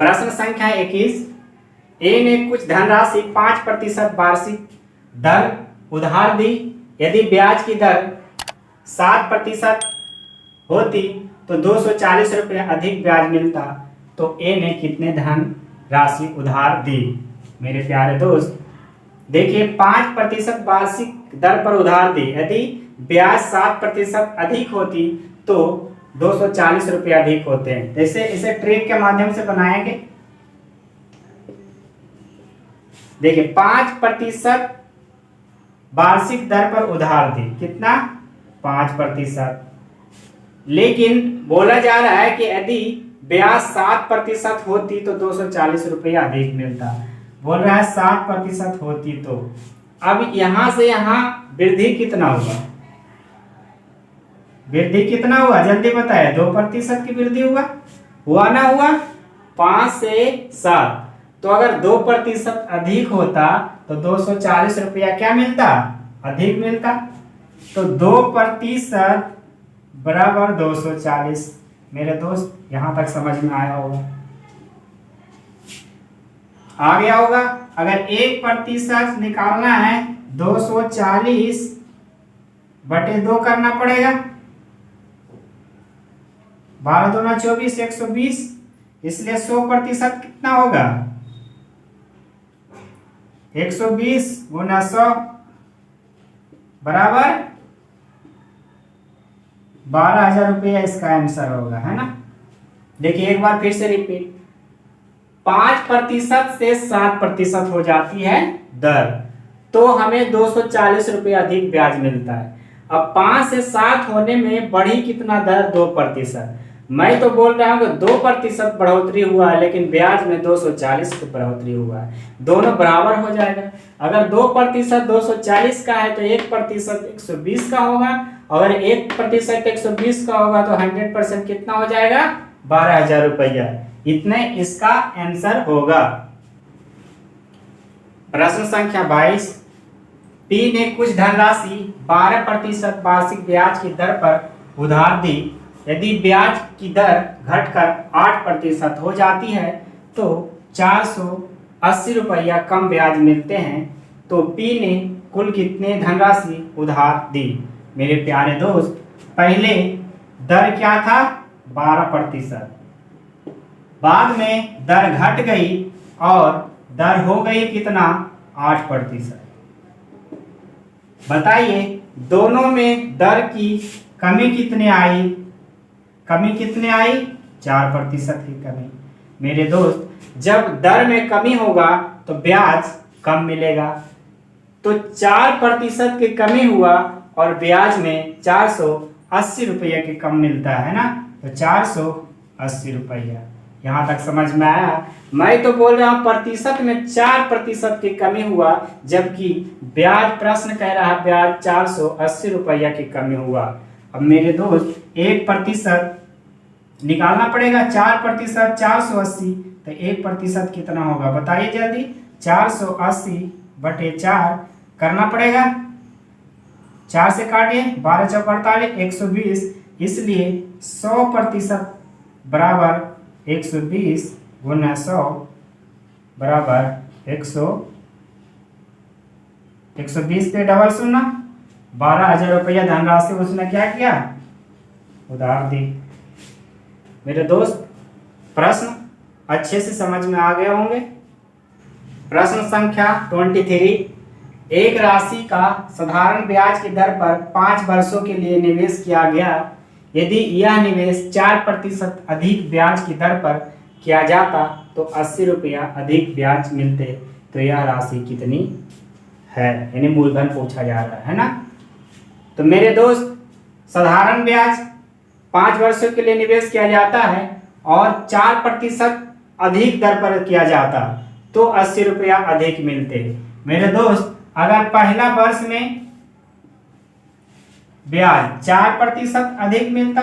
प्रश्न संख्या 21। ए ने कुछ धनराशि 5% वार्षिक दर उधार दी। यदि ब्याज की दर 7% होती तो 240 रुपये अधिक ब्याज मिलता। तो ए ने कितने धन राशि उधार दी? मेरे प्यारे दोस्त देखिए, 5% वार्षिक दर पर उधार दी। यदि ब्याज 7% अधिक होती तो 240 रुपये अधिक होते हैं। जैसे इसे ट्रिक के माध्यम से बनाएंगे। देखिए 5% वार्षिक दर पर उधार दी, कितना? 5%। लेकिन बोला जा रहा है कि यदि ब्याज 7% होती तो 240 रुपये अधिक मिलता। बोल रहा है 7% होती तो अब यहां से यहां वृद्धि कितना हुआ? वृद्धि कितना हुआ जल्दी बताए? 2% की वृद्धि हुआ ना हुआ? 5 से 7। तो अगर 2% अधिक होता तो 240 रुपया क्या मिलता? अधिक मिलता। तो 2% बराबर 240। मेरे दोस्त यहां तक समझ में आया होगा, आ गया होगा। अगर 1% निकालना है 240 बटे 2 करना पड़ेगा। 12 दूना 24, 120। इसलिए 100% कितना होगा? 120 गुना 100 बराबर 12,000 रुपया इसका आंसर होगा, है ना। देखिए एक बार फिर से रिपीट। 5% से 7% हो जाती है दर, तो हमें 240 रुपये अधिक ब्याज मिलता है। अब 5 से 7 होने में बढ़ी कितना दर? 2%। मैं तो बोल रहा हूं कि 2% बढ़ोतरी हुआ है, लेकिन ब्याज में 240 की बढ़ोतरी हुआ है। दोनों बराबर हो जाएगा। अगर 2% 240 का है तो 1% 120 का होगा। अगर 1% 120 का होगा तो 100% कितना हो जाएगा? 12,000 रुपया। इतने इसका आंसर होगा। प्रश्न संख्या 22। पी ने कुछ धनराशि 12% वार्षिक ब्याज की दर पर उधार दी। यदि ब्याज की दर घटकर 8% हो जाती है तो 480 रुपया कम ब्याज मिलते हैं। तो पी ने कुल कितने धनराशि उधार दी? मेरे प्यारे दोस्त पहले दर क्या था? 12%। बाद में दर घट गई और दर हो गई कितना? 8%। बताइए दोनों में दर की कमी कितनी आई? कमी कितनी आई? 4% की कमी। मेरे दोस्त जब दर में कमी होगा तो ब्याज कम मिलेगा। तो 4% की कमी हुआ और ब्याज में 480 रुपये की कम मिलता है ना। तो 480 रुपया। यहां तक समझ में आया? मैं तो बोल रहा हूं प्रतिशत में 4% की कमी हुआ, जबकि ब्याज प्रश्न कह रहा है ब्याज 480 रुपया की कमी हुआ। अब मेरे दोस्त 1% निकालना पड़ेगा। 4% 480, तो 1% कितना होगा बताइए जल्दी? 480 बटे 4 करना पड़ेगा। 4 से काटिए, 12 चौक 48, 120। इसलिए 100% बराबर 120 गुना 100 बराबर 120 पे डबल शून्य। 12,000 रुपया धनराशि उसने क्या किया? उधार दी। मेरे दोस्त प्रश्न अच्छे से समझ में आ गए होंगे। प्रश्न संख्या 23। एक राशि का साधारण ब्याज की दर पर 5 वर्षों के लिए निवेश किया गया। यदि यह निवेश 4% अधिक ब्याज की दर पर किया जाता तो 80 रुपया अधिक ब्याज मिलते। तो यह राशि कितनी है? यानी मूलधन पूछा जा रहा है ना। तो मेरे दोस्त साधारण ब्याज 5 वर्षों के लिए निवेश किया जाता है और 4% अधिक दर पर किया जाता तो 80 रुपया अधिक मिलते। मेरे दोस्त अगर पहला वर्ष में ब्याज 4% अधिक मिलता,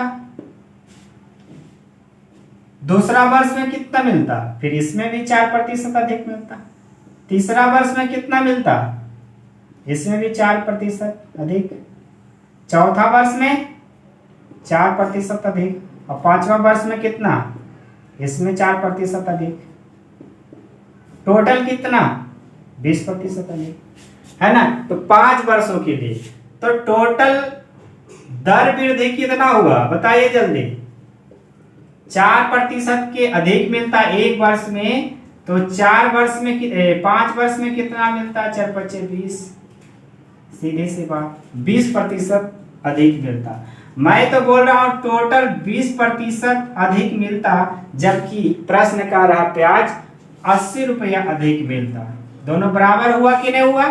दूसरा वर्ष में कितना मिलता? फिर इसमें भी 4% अधिक मिलता। तीसरा वर्ष में कितना मिलता? इसमें भी 4% अधिक। चौथा वर्ष में 4% अधिक। और 5वां वर्ष में कितना? इसमें 4% अधिक। टोटल कितना? 20% अधिक, है ना। तो 5 वर्षों के लिए तो टोटल दर वृद्धि कितना हुआ बताइए जल्दी। 4% के अधिक मिलता है 1 वर्ष में, तो 4 वर्ष में 5 वर्ष में कितना मिलता है? 4 × 5 = 20। सीधी सी बात, 20% अधिक मिलता। मैं तो बोल रहा हूं टोटल 20% अधिक मिलता, जबकि प्रश्न का रहा प्याज 80 रुपया अधिक मिलता। दोनों बराबर हुआ कि नहीं हुआ?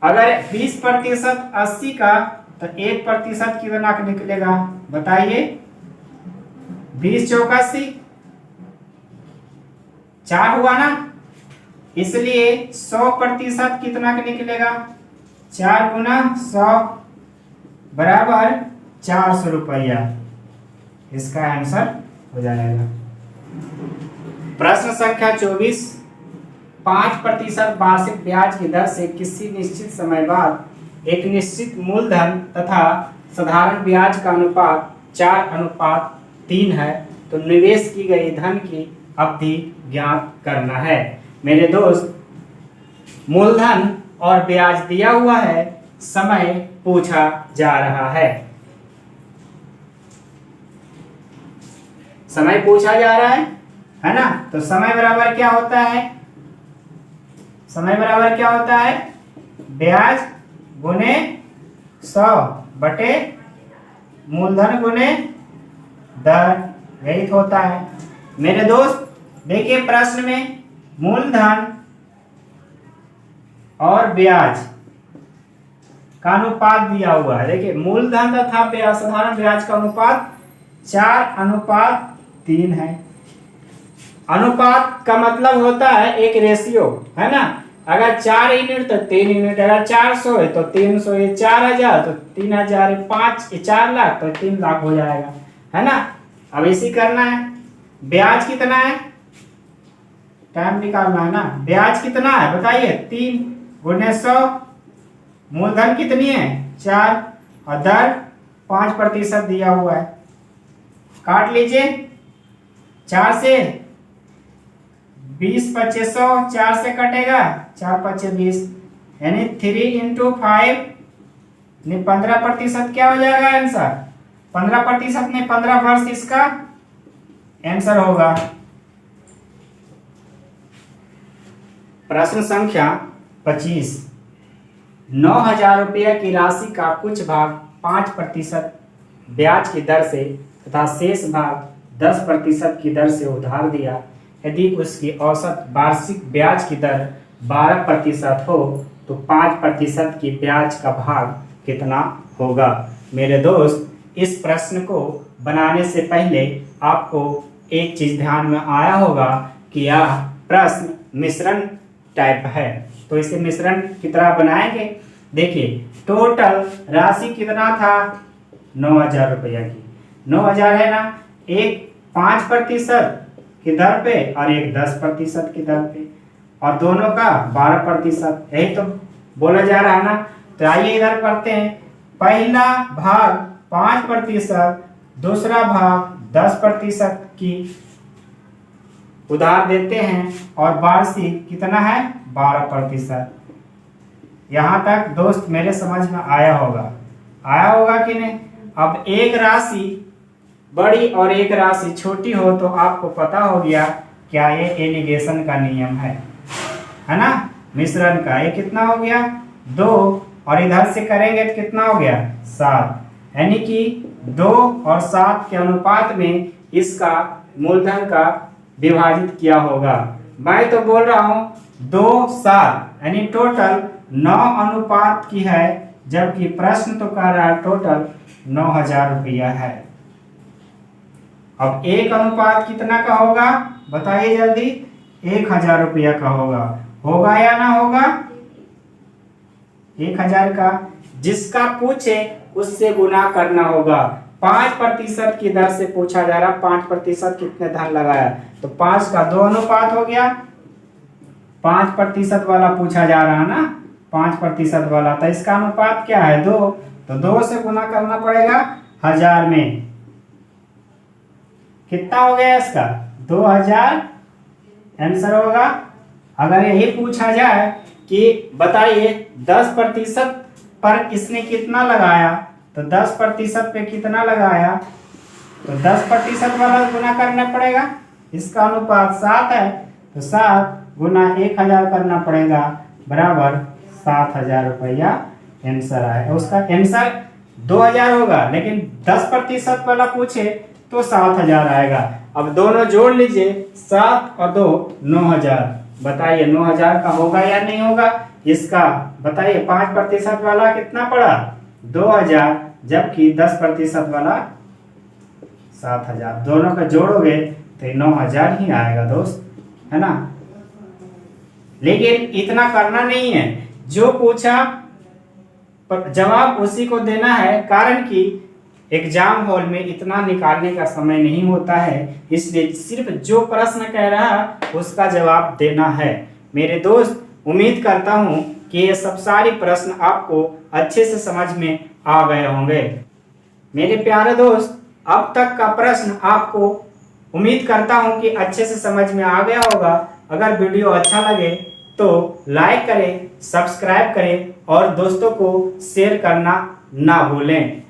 अगर 20% 80 का, तो 1% कितना निकलेगा बताइए? 20 × 4 = 80, 4 हुआ ना। इसलिए 100% कितना निकलेगा? 4 × 100 बराबर 400 रुपया। इसका आंसर हो जाएगा। प्रश्न संख्या 24, 5% वार्षिक ब्याज की दर से किसी निश्चित समय बाद एक निश्चित मूलधन तथा साधारण ब्याज का अनुपात 4:3 है, तो निवेश की गई धन की अवधि ज्ञात करना है। मेरे दोस्त, मूलधन और ब्याज दिया हुआ है, समय पूछा जा रहा है। समय पूछा जा रहा है ना। तो समय बराबर क्या होता है? समय बराबर क्या होता है? ब्याज गुने 100 बटे मूलधन गुने दर, यही होता है। मेरे दोस्त देखिए, प्रश्न में मूलधन और ब्याज का अनुपात दिया हुआ है। देखिए, मूलधन तथा ब्याज, साधारण ब्याज का अनुपात 4:3 है। अनुपात का मतलब होता है एक रेशियो, है ना। अगर 4 यूनिट तो 3 यूनिट, अगर 400 है तो 300, ये 4000 तो 3000, 4 लाख तो 3 लाख हो जाएगा, है ना। अब इसी करना है। ब्याज कितना है? टाइम निकालना है ना। ब्याज कितना है बताइए? 3 × 100। मूलधन कितनी है? 4, और दर 5% दिया हुआ है। काट लीजिए। 4 से 20 × 2500, 4 से कटेगा, 4 × 5 = 20, यानी 3 × 5 यानी 15% क्या हो जाएगा आंसर? 15% में 15 वर्ष इसका आंसर होगा। प्रश्न संख्या 25, 9000 रुपया की राशि का कुछ भाग 5% ब्याज की दर से तथा शेष भाग 10% की दर से उधार दिया। यदि उसकी औसत वार्षिक ब्याज की दर 12% हो, तो 5% की ब्याज का भाग कितना होगा? मेरे दोस्त, इस प्रश्न को बनाने से पहले आपको एक चीज ध्यान में आया होगा कि यह प्रश्न मिश्रण टाइप है, तो इसे मिश्रण की तरह बनाएंगे। देखिए, टोटल राशि कितना था? 9000 रुपया की। 9000 है ना। एक 5% की दर पे और एक 10% की दर पे, और दोनों का 12%, यही तो बोला जा रहा है ना। तो आइए इधर करते हैं। पहला भाग 5%, दूसरा भाग 10% की उधार देते हैं, और वार्षिक कितना है? 12%। यहां तक दोस्त मेरे समझ में आया होगा कि नहीं? अब एक राशि बड़ी और एक राशि छोटी हो तो आपको पता हो गया क्या ये एलिगेशन का नियम है ना। मिश्रण का ये कितना हो गया? 2, और इधर से करेंगे तो कितना हो गया? 7, यानी कि 2 और 7 के अनुपात में इसका मूलधन का विभाजित किया होगा। मैं तो बोल रहा हूं 2, 7, यानी टोटल 9 अनुपात की है, जबकि प्रश्न तो कह रहा है टोटल 9000 रुपया है। अब 1 अनुपात कितना का होगा बताइए जल्दी? 1000 रुपया का होगा या ना होगा? 1000 का जिसका पूछे उससे गुना करना होगा। 5% की दर से पूछा जा रहा, 5% कितने धन लगाया, तो 5 का 2 अनुपात हो गया। 5% वाला पूछा जा रहा है ना, 5% वाला, तो इसका अनुपात क्या है? 2, तो 2 से गुना करना पड़ेगा 1000 में। कितना हो गया इसका 2000 आंसर होगा। अगर यही पूछा जाए कि बताइए 10% पर इसने कितना लगाया, तो 10% पे कितना लगाया, तो 10% वाला गुना करना पड़ेगा। इसका अनुपात 7 है, तो 7 गुना 1000 करना पड़ेगा, बराबर 7000 रुपया आंसर आएगा। उसका आंसर 2000 होगा, लेकिन 10% वाला पूछे तो 7000 आएगा। अब दोनों जोड़ लीजिए, 7 और 2 9000। बताइए 9000 का होगा या नहीं होगा। इसका बताइए 5% वाला कितना पड़ा 2000, जबकि 10% वाला 7000। दोनों का जोड़ोगे तो 9000 ही आएगा दोस्त, है ना। लेकिन इतना करना नहीं है, जो पूछा जवाब उसी को देना है, कारण कि एग्जाम हॉल में इतना निकालने का समय नहीं होता है, इसलिए सिर्फ जो प्रश्न कह रहा है उसका जवाब देना है। मेरे दोस्त, उम्मीद करता हूं कि ये सब सारे प्रश्न आपको अच्छे से समझ में आ गए होंगे। मेरे प्यारे दोस्त, अब तक का प्रश्न आपको उम्मीद करता हूं कि अच्छे से समझ में आ गया होगा। अगर वीडियो अच्छा लगे तो लाइक करें, सब्सक्राइब करें और दोस्तों को शेयर करना ना भूलें।